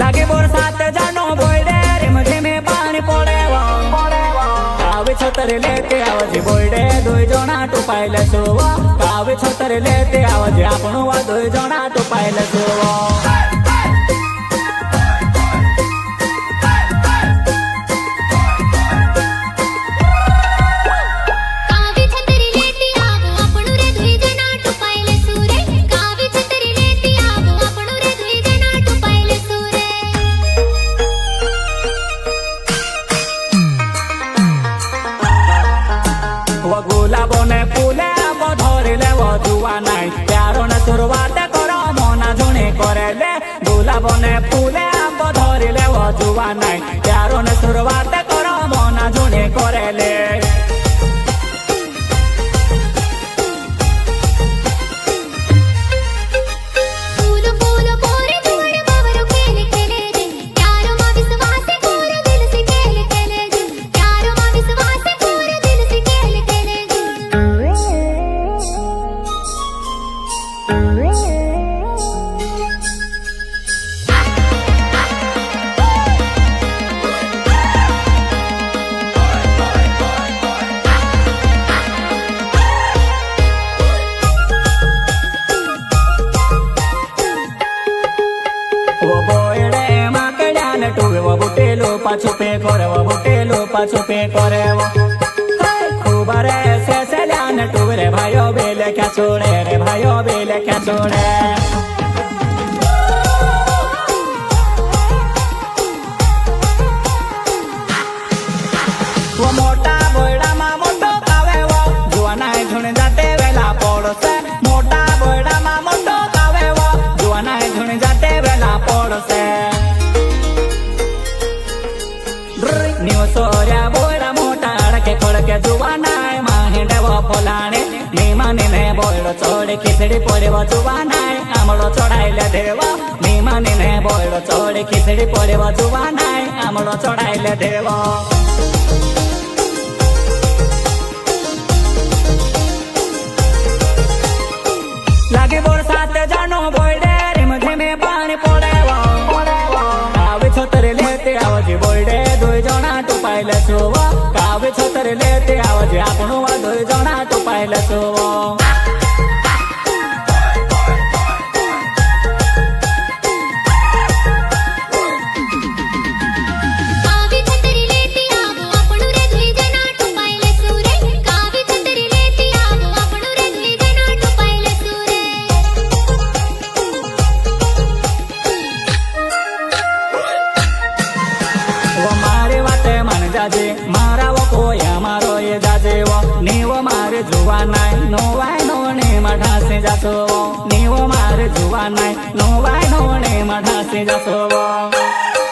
लागे बरसात जानो बोयडे रिम झिमे पाणी पड़ेवा कावे छतर लेते आवजे बोयडे दुई जना टुपाइले सोवा कावे छतर लेते आवजे आपणो वा दुई जना टुपाइले सोवा गुलाबो ने फूले धरिले जुआ नाई प्यारो ने शुरुआत करो मना झुणी करेले गुलाबो ने फूले धरिले जुआ नाई प्यारो ने शुरुआत करो मना झुणी करेले वो बुटेलो पाछो पे करे वो बुटेलो पाछो पे करे वो खूब रे से सेल्यान टूरे भाइयो बेले क्या छोड़े रे भाइयो बेले क्या छोड़े वो मोटा बोयडा मा मोटो कावे वो जुआना झुण जाते वेला पड़ोसे मोटा बोयडा मा मोटो कावे वो जुआना झुण जाते वेला पड़ोसे नीव सोर्या बोयडा मोटा अड़के खोड़के जुवानाय माहिंडे वो फोलाणे नीमानी ने बोयडो छोड़े खिचड़ी पड़े वो जुवानाय आमड़ो चढ़ाइले देवा नीमानी ने बोयडो छोड़े खिचड़ी पड़े वो जुवानाय आमड़ो चढ़ाइले देवा लागे बरसात जानो बोयडे रिम झिमे पानी पड़ेवा कावे छतर लेते आवजे बोयडे दुई जना टुपाइले सोवा कावे छतर लेते आवजे आपणो वा दुई जना टुपाइले सोवा जाजे मारा वो कोया मारो ये जाजे वो नीवो मारे जुआ नाय नोवाय नोने मढ़ा से जासो वो नीवो मारे जुआ नाय नोवाय नोने मढ़ा से जासो वो